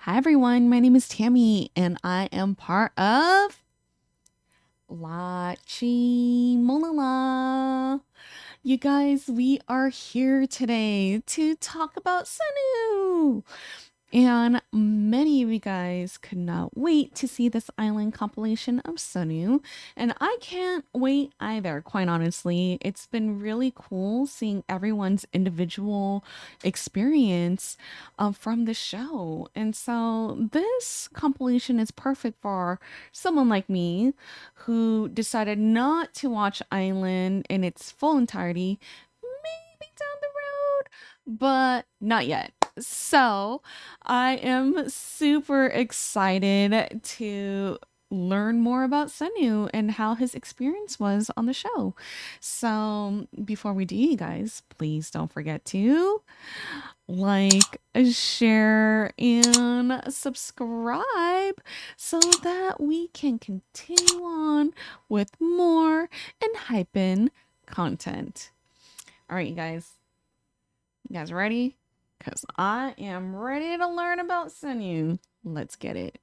Hi everyone, my name is Tammy and I am part of Lachi Molala. You guys, we are here today to talk about Sunoo. And many of you guys could not wait to see this island compilation of Sunoo. And I can't wait either, quite honestly. It's been really cool seeing everyone's individual experience from the show. And so this compilation is perfect for someone like me who decided not to watch Island in its full entirety, maybe down the road, but not yet. So I am super excited to learn more about Sunoo and how his experience was on the show. So before we do, you guys, please don't forget to like, share, and subscribe so that we can continue on with more ENHYPEN content. All right, you guys. You guys ready? Because I am ready to learn about Sunoo. Let's get it.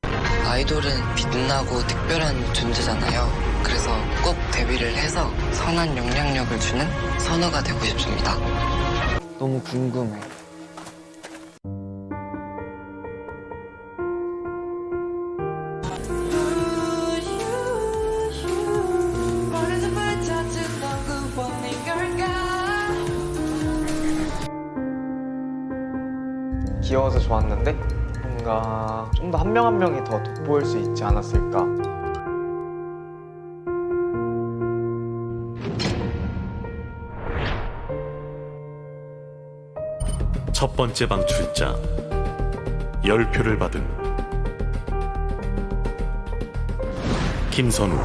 아이돌은 빛나고 특별한 존재잖아요. 그래서 꼭 데뷔를 해서 선한 영향력을 주는 선우가 되고 싶습니다. 너무 궁금해. 귀여워서 좋았는데 뭔가 좀 더 한 명 한 명이 더 돋보일 수 있지 않았을까. 첫 번째 방출자 10표를 받은 김선우.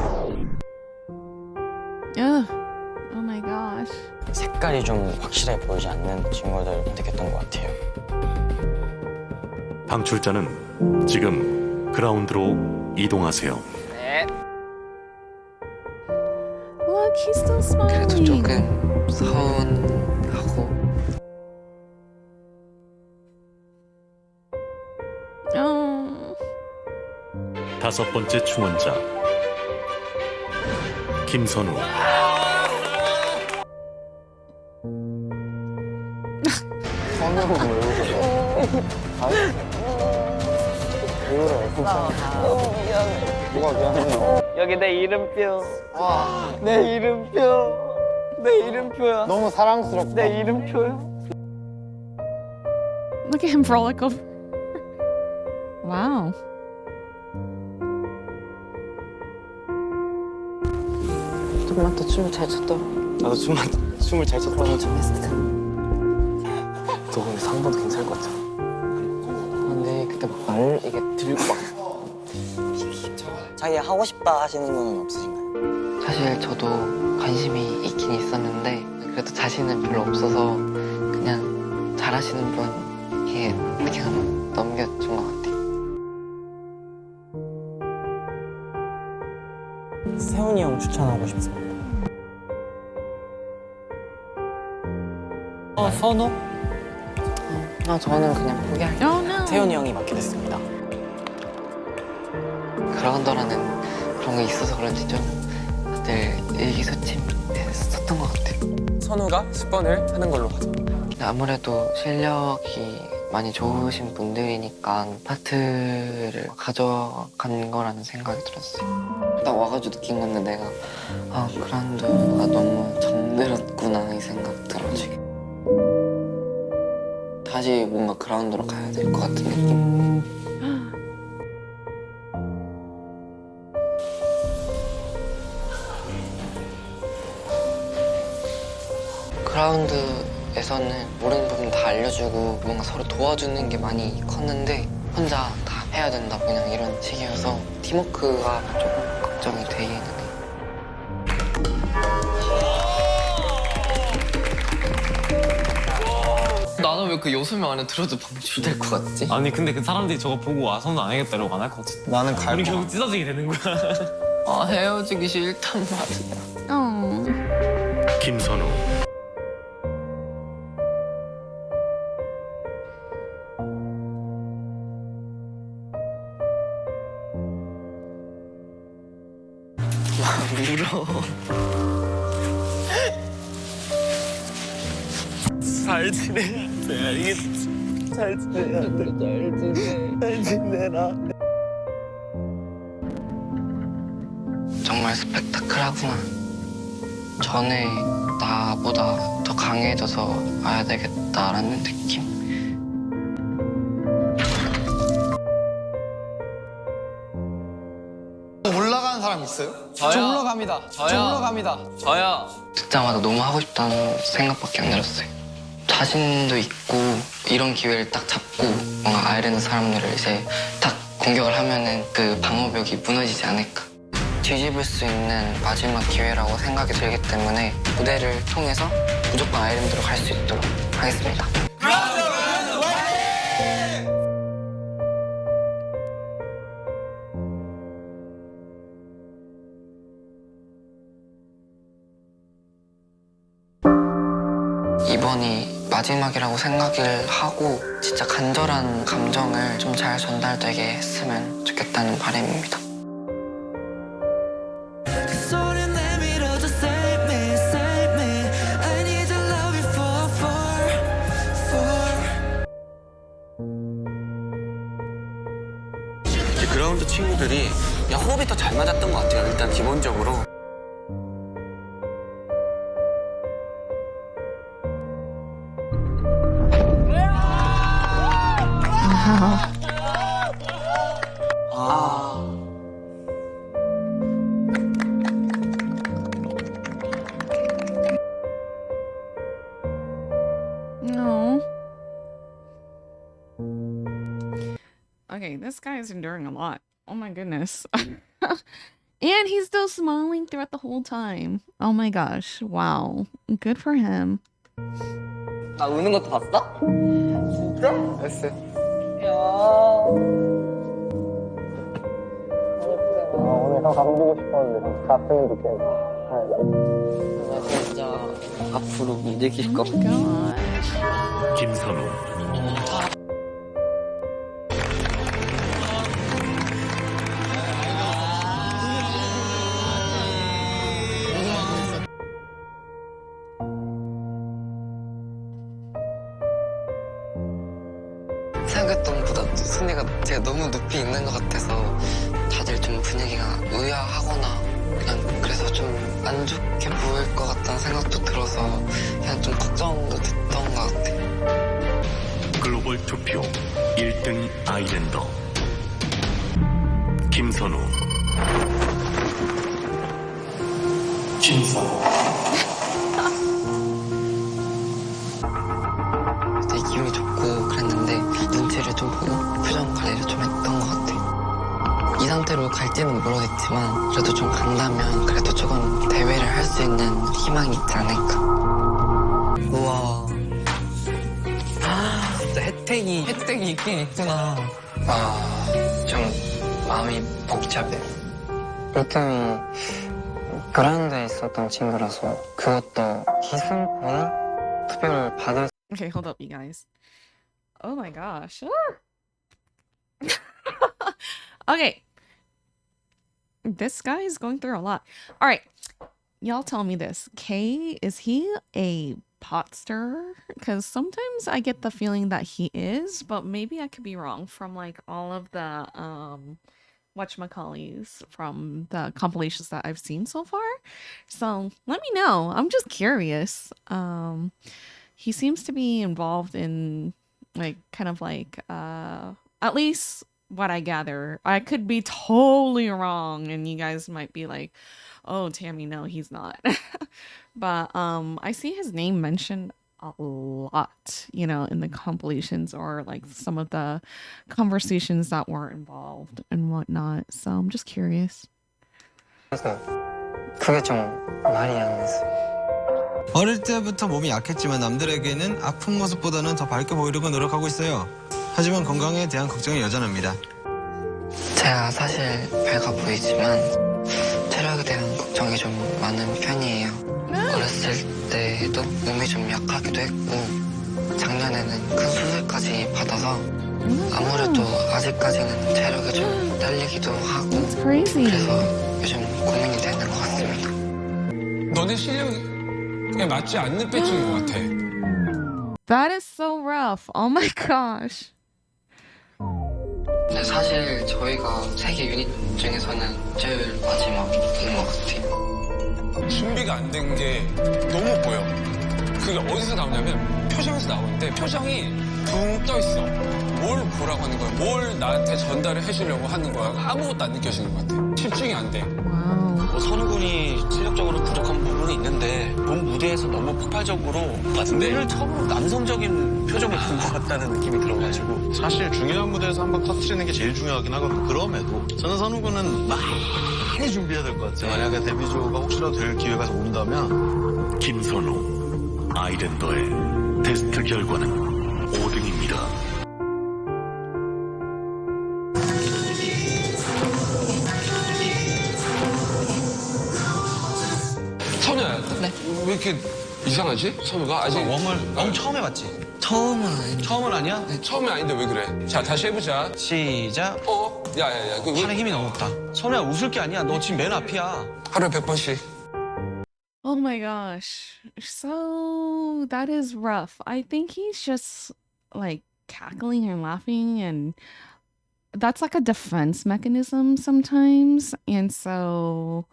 Oh my gosh. 색깔이 좀 확실해 보이지 않는 친구들 선택했던 것 같아요. 방출자는 지금 그라운드로 이동하세요. 네. Look, he's still smiling. 그래도 조금 서운하고 다섯 번째 충원자 김선우. 선우는 왜 울어? 왜 울어요? 너무 미안해. 뭐가 미안해요? 여기 내 이름표. 내 이름표. 내 이름표야. 너무 사랑스럽다. 내 이름표야. Look at him frolic over. Wow. 조금만 더 춤을 잘 췄더라. 나도 춤을 잘 췄다. 너무 좀 했을 텐데. 너 근데 상반도 괜찮을 것 같아. 근데 그때 말 이게 들고 막 자기 하고 싶다 하시는 건 없으신가요? 사실 저도 관심이 있긴 있었는데 그래도 자신은 별로 없어서 그냥 잘하시는 분께 그냥 넘겨준 것 같아요. 세훈이 형 추천하고 싶습니다. 선우? 저는 그냥 포기할게요. Oh no. 세훈이 형이 맡게 됐습니다. 그라운더라는 그런 게 있어서 그런지 좀 다들 의기소침했었던 것 같아요. 선우가 10번을 하는 걸로 하죠. 아무래도 실력이 많이 좋으신 분들이니까 파트를 가져간 거라는 생각이 들었어요. 딱 와가지고 느낀 건데 내가 그라운드가 너무 정들었구나 이 생각 들어지게. 다시 뭔가 그라운드로 가야 될 것 같은 느낌. 그라운드에서는 모르는 부분 다 알려주고 뭔가 서로 도와주는 게 많이 컸는데 혼자 다 해야 된다 그냥 이런 식이어서 팀워크가 조금 걱정이 되기는 해요. 나는 왜 그 6명 안에 들어도 방출될 것 같지? 아니 근데 그 사람들이 저거 보고 와서는 안 하겠다 이러고 안 할 것 같아. 나는 우리 결국 찢어지게 되는 거야. 헤어지기 싫단 말이야. Oh. 김선우. 울어. 잘 지내야 돼, 알겠지? 잘 지내야 돼. 잘 지내라. 정말 스펙타클하구나. 전에 나보다 더 강해져서 와야 되겠다라는 느낌? 올라가는 사람 있어요? 저 올라갑니다. 저 올라갑니다. 저요. 듣자마자 너무 하고 싶다는 생각밖에 안 들었어요. 자신도 있고 이런 기회를 딱 잡고 뭔가 아이르는 사람들을 이제 딱 공격을 하면은 그 방어벽이 무너지지 않을까. 뒤집을 수 있는 마지막 기회라고 생각이 들기 때문에 무대를 통해서 무조건 아이랜드로 갈 수 있도록 하겠습니다. 이번이 마지막이라고 생각을 하고 진짜 간절한 감정을 좀 잘 전달되게 했으면 좋겠다는 바람입니다. 이제 그라운드 친구들이 호흡이 더 잘 맞았던 것 같아요. 일단 기본적으로. No. Okay, this guy is enduring a lot. Oh my goodness. And he's still smiling throughout the whole time. Oh my gosh. Wow. Good for him. 나 우는 것도 봤어? 진짜? 됐어. 야. 오늘 형 가끔 보고 싶었는데 갔으면 좋겠네. 나 진짜 앞으로 못 이길 것 같아. God. 김선우, 생각했던 것보다 순위가 제가 너무 높이 있는 것 같아서 다들 좀 분위기가 의아하거나 그냥 그래서 좀 안 좋게 보일 것 같다는 생각도 들어서 그냥 좀 걱정도 됐던 것 같아요. 글로벌 투표 1등 아일랜더 김선우. 되게 기분이 좋고 그랬는데 눈치를 좀 보고 표정 관리를 좀 했던 것 같아요. 이 상태로 갈지는 모르겠지만 그래도 좀 간다면 그래도 조금 대회를 할 수 있는 희망이 있지 않을까. 우와. 진짜 혜택이 있긴 있구나. 좀 마음이 복잡해. 1등이 그라운드에 있었던 친구라서 그것도 희승 본인 투표를 받을 Okay, hold up, you guys. Oh my gosh. Okay. This guy is going through a lot. All right. Y'all tell me this. Kay, is he a pot stirrer? Because sometimes I get the feeling that he is, but maybe I could be wrong from like all of the whatchamacallies from the compilations that I've seen so far. So let me know. I'm just curious. He seems to be involved in like kind of like at least what I gather. I could be totally wrong and you guys might be like, oh Tammy, no, he's not. But I see his name mentioned a lot, you know, in the compilations or like some of the conversations that were involved and whatnot. So I'm just curious. 그게 좀 말이 안 됐어요. 어릴 때부터 몸이 약했지만 남들에게는 아픈 모습보다는 더 밝게 보이려고 노력하고 있어요. 하지만 건강에 대한 걱정이 여전합니다. 제가 사실 배가 보이지만 체력에 대한 걱정이 좀 많은 편이에요. 어렸을 때도 몸이 좀 약하기도 했고 작년에는 큰 수술까지 받아서 아무래도 아직까지는 체력이 좀 딸리기도 하고 That's crazy. 그래서 요즘 고민이 되는 것 같습니다. 너네 실력에 맞지 않는 배칭인 것 같아. That is so rough. Oh my gosh. 근데 사실 저희가 3개 유닛 중에서는 제일 마지막인 것 같아요. 준비가 안 된 게 너무 보여. 그게 어디서 나오냐면 표정에서 나오는데 표정이 붕 떠 있어. 뭘 보라고 하는 거야? 뭘 나한테 전달을 해주려고 하는 거야? 아무것도 안 느껴지는 것 같아. 집중이 안 돼. Wow. 선우 군이 실력적으로 부족한 부분이 있는데 본 무대에서 너무 폭발적으로 무대를 처음으로 남성적인 표정을 본 것 같다는 느낌이 들어가지고 사실 중요한 무대에서 한번 터트리는 게 제일 중요하긴 하거든요. 그럼에도 저는 선우군은 많이 준비해야 될 것 같아요. 만약에 데뷔조가 혹시라도 될 기회가 온다면 김선우 아일랜더의 테스트 결과는 5등입니다. 선우야. 네? 왜 이렇게 이상하지? 선우가 아직 웜 처음 해봤지? 처음은 아니죠. 처음은 아니야? 처음이 아닌데 왜 그래? 자 다시 해보자. 시작. 야야야. 팔에 힘이 너무 없다. 선우야 웃을 게 아니야. 너 지금 맨 앞이야. 하루에 100번씩. Oh my gosh. So that is rough. I think he's just like cackling and laughing, and that's like a defense mechanism sometimes. And so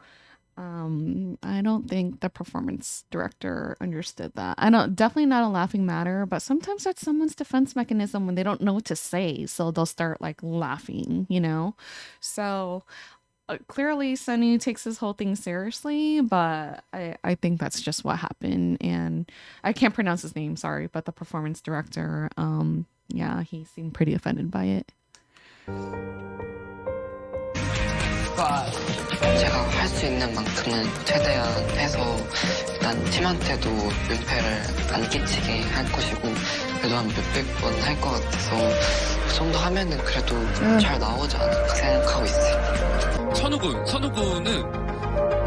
I don't think the performance director understood that. I don't, definitely not a laughing matter, but sometimes that's someone's defense mechanism when they don't know what to say, so they'll start like laughing, you know? So clearly Sunoo takes this whole thing seriously, but I think that's just what happened. And I can't pronounce his name, sorry, but the performance director, yeah, he seemed pretty offended by it. 제가 할 수 있는 만큼은 최대한 해서 일단 팀한테도 민폐를 안 끼치게 할 것이고, 그래도 한 몇백 번 할 것 같아서 그 정도 하면은 그래도 잘 나오지 않을까 생각하고 있어요. 선우군은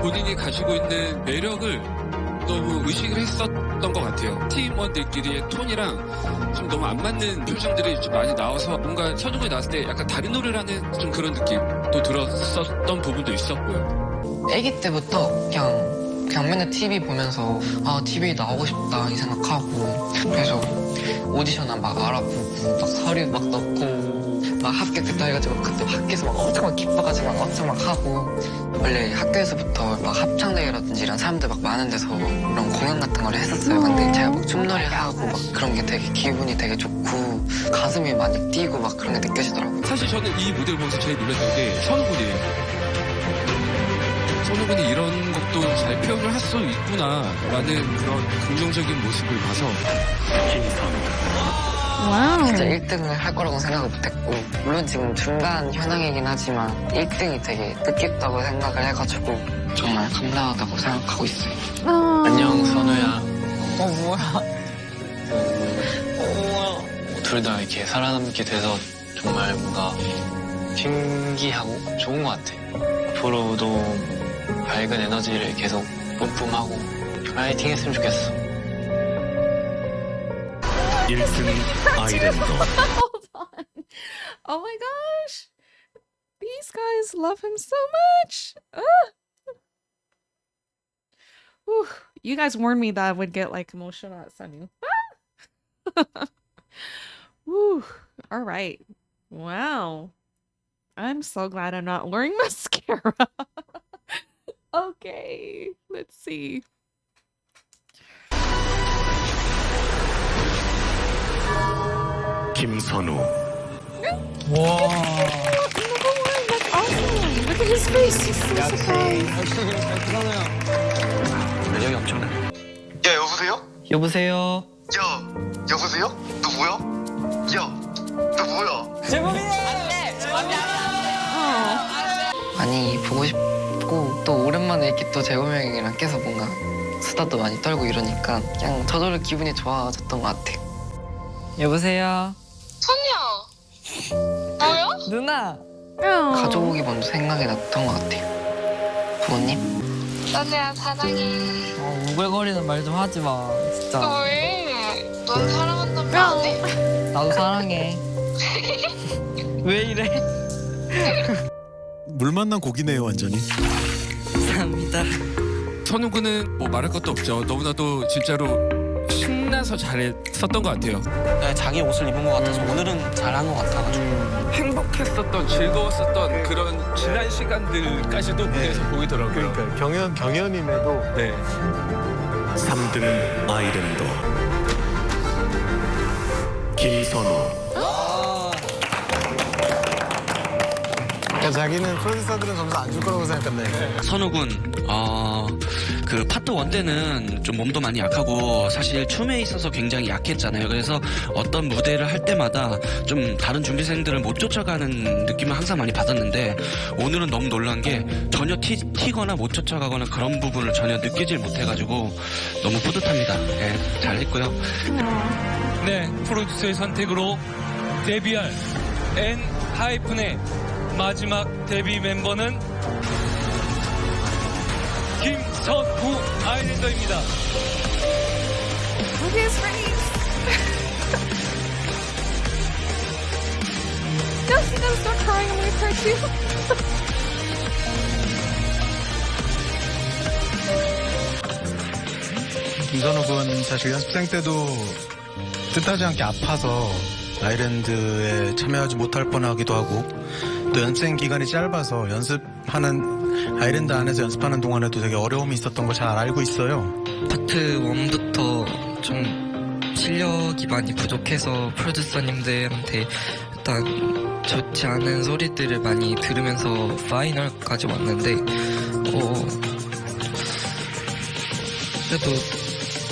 본인이 가지고 있는 매력을 너무 의식을 했었던 것 같아요. 팀원들끼리의 톤이랑 좀 너무 안 맞는 표정들이 좀 많이 나와서 뭔가 선우군이 나왔을 때 약간 다른 노래를 하는 좀 그런 느낌도 들었었던 부분도 있었고요. 아기 때부터 그냥 맨날 TV 보면서 TV에 나오고 싶다 이 생각하고, 그래서 오디션을 막 알아보고 막 서류 막 넣고 막 합격했다 해가지고 그때 밖에서 막 엄청 막 기뻐가지고 막 엄청 막 하고, 원래 학교에서부터 막 합창대회라든지 이런 사람들 막 많은 데서 이런 공연 같은 걸 했었어요. 근데 제가 막 춤놀이 하고 막 그런 게 되게 기분이 되게 좋고 가슴이 많이 뛰고 막 그런 게 느껴지더라고요. 사실 저는 이 무대를 보면서 제일 놀랐던 게 선우군이에요. 선우군이 이런 것도 잘 표현을 할 수 있구나라는 그런 긍정적인 모습을 봐서 Wow. 진짜 1등을 할 거라고 생각을 못했고, 물론 지금 중간 현황이긴 하지만 1등이 되게 뜻깊다고 생각을 해가지고 정말 감사하다고 생각하고 있어요. 안녕 선우야. 뭐야. 둘 다 이렇게 살아남게 돼서 정말 뭔가 신기하고 좋은 것 같아. 앞으로도 밝은 에너지를 계속 뿜뿜하고 파이팅 했으면 좋겠어. 1등 아일랜더. Hold on. Oh my gosh. These guys love him so much. Whew. You guys warned me that I would get like emotional at Sunoo. Whew. All right. Wow. I'm so glad I'm not wearing mascara. Okay. Let's see. 김선우. Number one. That's awesome. Look at his face. He's so surprised. 매력이 엄청나. 야, 여보세요? 여보세요. 야, 여보세요? 누구야? 야, 너 뭐야? 많이 보고 싶고, 또 오랜만에 이렇게 또 재범이 형이랑 계속 뭔가 수다도 많이 떨고 이러니까 그냥 저절로 기분이 좋아졌던 것 같아요. 여보세요. 선우야. 너야? 누나. 가족이 먼저 생각이 났던 것 같아요. 부모님? 선우야 사랑해. 우글거리는 말 좀 하지 마. 진짜. 왜? 넌 사랑한다며 안 해? 나도 사랑해. 왜 이래? 물 만난 고기네요 완전히. 감사합니다. 선우군은 뭐 말할 것도 없죠. 너무나도 진짜로 신나서 잘했었던 것 같아요. 네, 자기 옷을 입은 것 같아서 오늘은 잘한 것 같아가지고 행복했었던, 즐거웠었던 그런 지난 시간들까지도 무대에서 보이더라고요. 그러니까 경연임에도 네. 3등은 아일랜더 김선우. 그러니까 자기는 프로듀서들은 점수 안 줄 거라고 생각한다. 선우군 그 파트 1 때는 좀 몸도 많이 약하고 사실 춤에 있어서 굉장히 약했잖아요. 그래서 어떤 무대를 할 때마다 좀 다른 준비생들을 못 쫓아가는 느낌을 항상 많이 받았는데 오늘은 너무 놀란 게 전혀 튀거나 못 쫓아가거나 그런 부분을 전혀 느끼질 못해가지고 너무 뿌듯합니다. 네, 잘했고요. 네, 프로듀서의 선택으로 데뷔할 엔하이픈의 마지막 데뷔 멤버는 김선우 아일랜더입니다. Look at his face. No, he doesn't start crying. I'm gonna cry too. 김선우 군 사실 연습생 때도 뜻하지 않게 아파서 아일랜드에 참여하지 못할 뻔하기도 하고 또 연습생 기간이 짧아서 아일랜드 안에서 연습하는 동안에도 되게 어려움이 있었던 걸 잘 알고 있어요. 파트 1부터 좀 실력이 많이 부족해서 프로듀서님들한테 일단 좋지 않은 소리들을 많이 들으면서 파이널까지 왔는데 그래도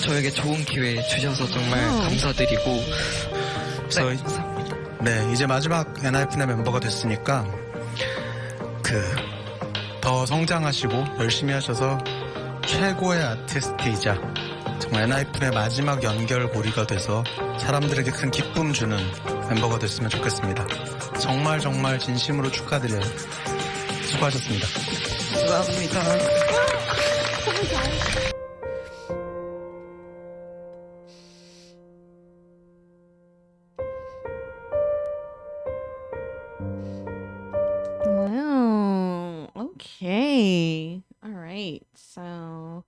저에게 좋은 기회 주셔서 정말 감사드리고 네, 이제 마지막 엔하이픈의 멤버가 됐으니까 더 성장하시고 열심히 하셔서 최고의 아티스트이자 정말 엔하이픈의 마지막 연결고리가 돼서 사람들에게 큰 기쁨 주는 멤버가 됐으면 좋겠습니다. 정말 정말 진심으로 축하드려요. 수고하셨습니다. 감사합니다. Wow. Okay. All right. So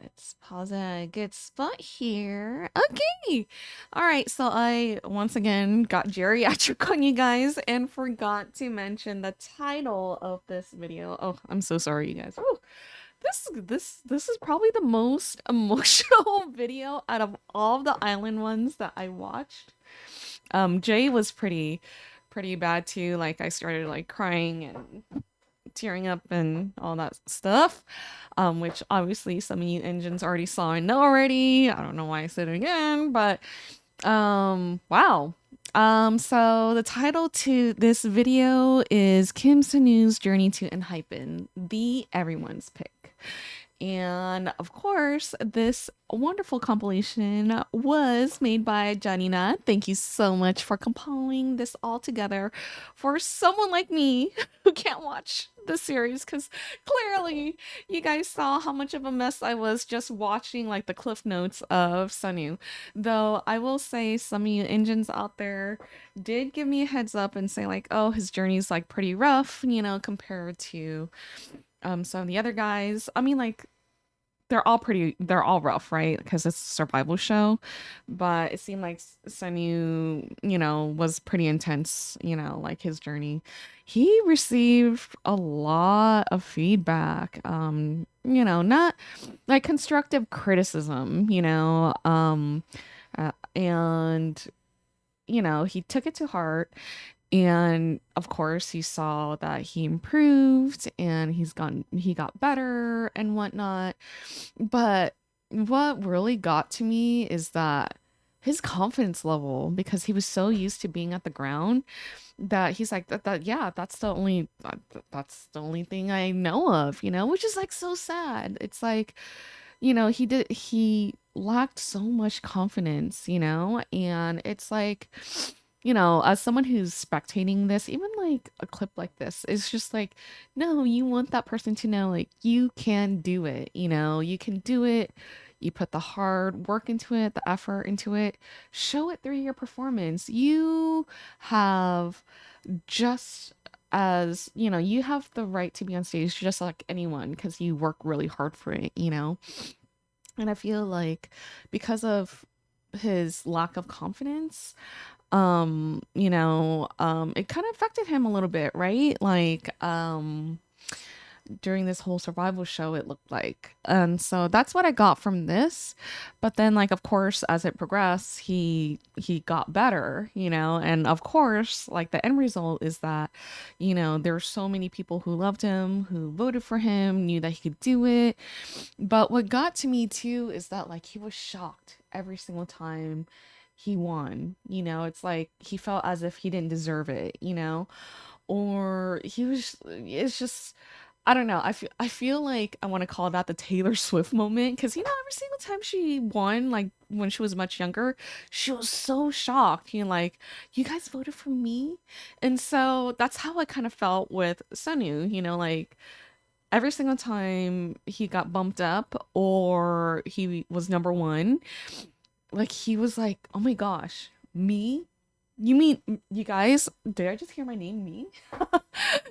let's pause at a good spot here. Okay. All right. So I once again got geriatric on you guys and forgot to mention the title of this video. Oh, I'm so sorry, you guys. Whew. This is probably the most emotional video out of all the island ones that I watched. Jay was pretty bad too. Like I started like crying and tearing up and all that stuff, which obviously some of you engines already saw and know already. I don't know why I said it again, but wow. So the title to this video is Kim Sunoo's Journey to ENHYPEN, the everyone's pick. And of course, this wonderful compilation was made by JANINAH. Thank you so much for compiling this all together for someone like me who can't watch the series, because clearly you guys saw how much of a mess I was just watching like the cliff notes of Sunoo. Though I will say some of you engines out there did give me a heads up and say like, oh, his journey's like pretty rough, you know, compared to some of the other guys. I mean, like, they're all rough, right? Because it's a survival show. But it seemed like Sunoo, you know, was pretty intense, you know, like his journey. He received a lot of feedback, you know, not like constructive criticism, you know, and, you know, he took it to heart. And of course, he saw that he improved and he got better and whatnot. But what really got to me is that his confidence level, because he was so used to being at the ground, that he's like yeah, that's the only thing I know of, you know, which is like so sad. It's like, you know, he lacked so much confidence, you know, and it's like, you know, as someone who's spectating this, even like a clip like this, it's just like, no, you want that person to know, like, you can do it, you know, you can do it. You put the hard work into it, the effort into it, show it through your performance. You have just as you know, you have the right to be on stage just like anyone because you work really hard for it, you know. And I feel like because of his lack of confidence, it kind of affected him a little bit, right? Like, during this whole survival show, it looked like. And so that's what I got from this. But then, like, of course, as it progressed, he got better, you know. And of course, like, the end result is that, you know, there were so many people who loved him, who voted for him, knew that he could do it. But what got to me too is that, like, he was shocked every single time he won. You know, it's like he felt as if he didn't deserve it, you know? Or he was, it's just, I don't know. I feel like I want to call that the Taylor Swift moment because, you know, every single time she won, like when she was much younger, she was so shocked. You know, like, you guys voted for me. And so that's how I kind of felt with Sunoo, you know, like every single time he got bumped up or he was number one, like he was like, "Oh my gosh, me? You mean you guys? Did I just hear my name, me?"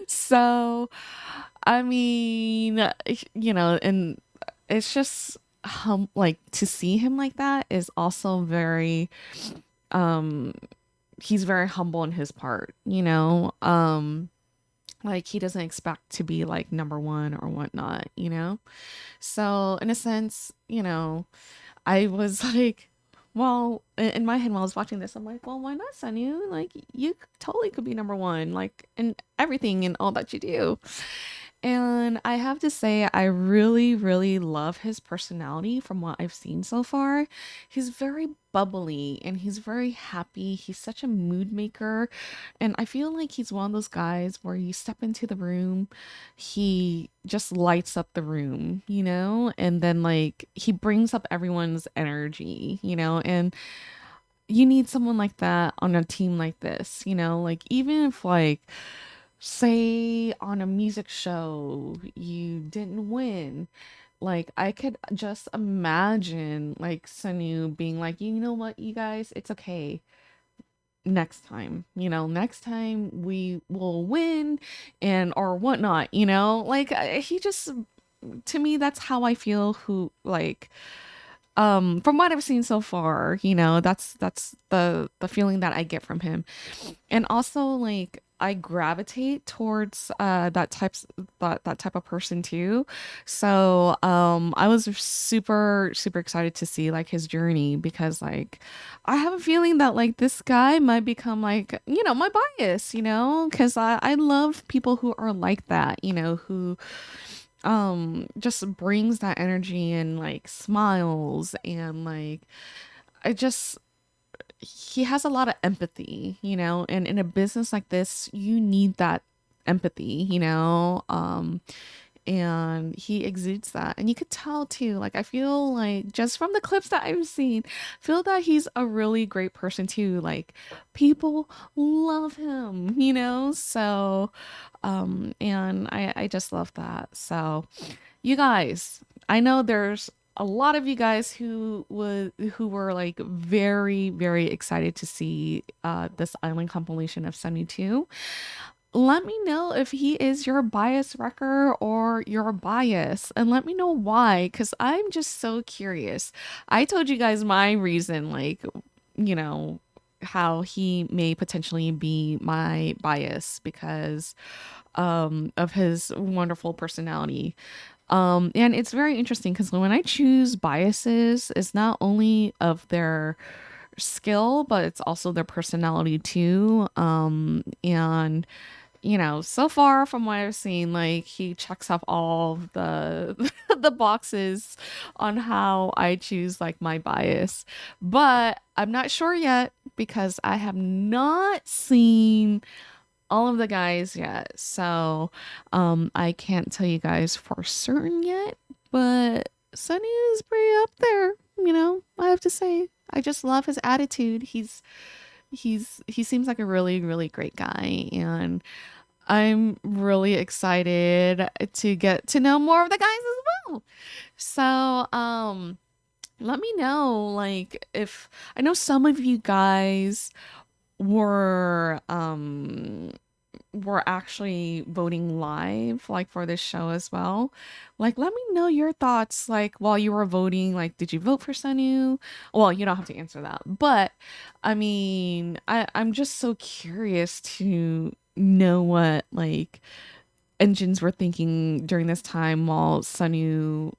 So, I mean, you know, and it's just like to see him like that is also very um he's very humble in his part, you know. Like he doesn't expect to be like number one or whatnot, you know. So in a sense, you know, I was like, well, in my head while I was watching this, I'm like, well, why not, Sunny? Like, you totally could be number one, like, in everything and all that you do. And I have to say, I really, really love his personality from what I've seen so far. He's very bubbly and he's very happy. He's such a mood maker. And I feel like he's one of those guys where you step into the room, he just lights up the room, you know? And then, like, he brings up everyone's energy, you know? And you need someone like that on a team like this, you know? Like, even if, like, say on a music show you didn't win, like I could just imagine like Sunny being like, you know what, you guys, it's okay. Next time, you know, next time we will win and or whatnot, you know, like he just, to me, that's how I feel. Who like from what I've seen so far, you know, that's the feeling that I get from him. And also like I gravitate towards that type of person too. So I was super excited to see like his journey because like I have a feeling that like this guy might become like, you know, my bias, you know, because I love people who are like that, you know, who just brings that energy and like smiles and like I just, he has a lot of empathy, you know, and in a business like this, you need that empathy, you know, and he exudes that. And you could tell too, like, I feel like just from the clips that I've seen, feel that he's a really great person too. Like, people love him, you know, so, and I just love that. So, you guys, I know there's a lot of you guys who were like very excited to see this island compilation of Sunny 2. Let me know if he is your bias wrecker or your bias and let me know why, because I'm just so curious. I told you guys my reason, like, you know, how he may potentially be my bias because of his wonderful personality. And it's very interesting because when I choose biases, it's not only of their skill, but it's also their personality too. And you know, so far from what I've seen, like he checks off all of the the boxes on how I choose like my bias. But I'm not sure yet because I have not seen all of the guys yet. So I can't tell you guys for certain yet, but Sunny is pretty up there, you know, I have to say. I just love his attitude. He seems like a really great guy, and I'm really excited to get to know more of the guys as well. So let me know like if, I know some of you guys were were actually voting live, like for this show as well, like let me know your thoughts. Like while you were voting, like did you vote for Sunoo? Well, you don't have to answer that, but I mean, I'm just so curious to know what like engines were thinking during this time while Sunoo,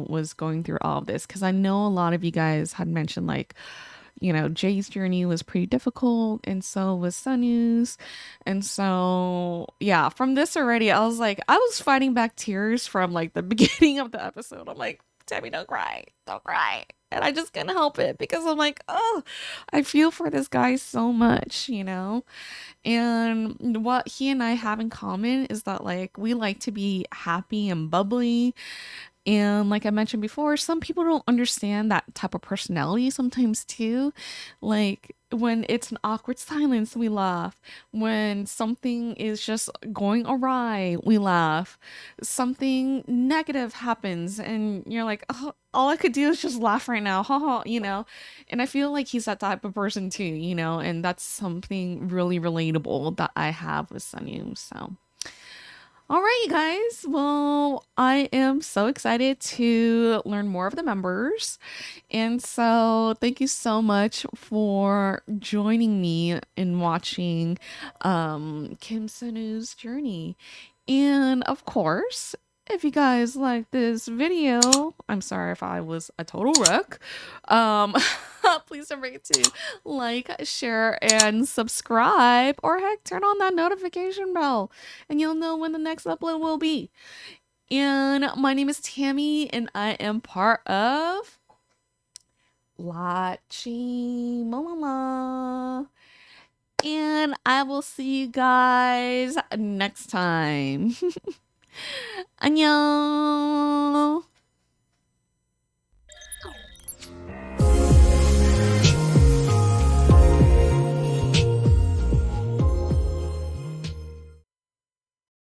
was going through all of this. Because I know a lot of you guys had mentioned like, Jay's journey was pretty difficult, and so was Sunoo's. And so, yeah, from this already, I was like, I was fighting back tears from like the beginning of the episode. I'm like, Tammy, don't cry, don't cry. And I just couldn't help it because I'm like, oh, I feel for this guy so much. And what he and I have in common is that like we like to be happy and bubbly. And like I mentioned before, some people don't understand that type of personality sometimes too. Like when it's an awkward silence, we laugh. When something is just going awry, we laugh. Something negative happens and you're like, oh, all I could do is just laugh right now. Haha. And I feel like he's that type of person too, and that's something really relatable that I have with Sunny. So all right, you guys. Well, I am so excited to learn more of the members. And so thank you so much for joining me in watching Kim Sunoo's journey. And of course, if you guys like this video, I'm sorry if I was a total wreck. Please don't forget to like, share, and subscribe, or heck, turn on that notification bell, and you'll know when the next upload will be. And my name is Tammy, and I am part of Lachi Malala. And I will see you guys next time. 안녕.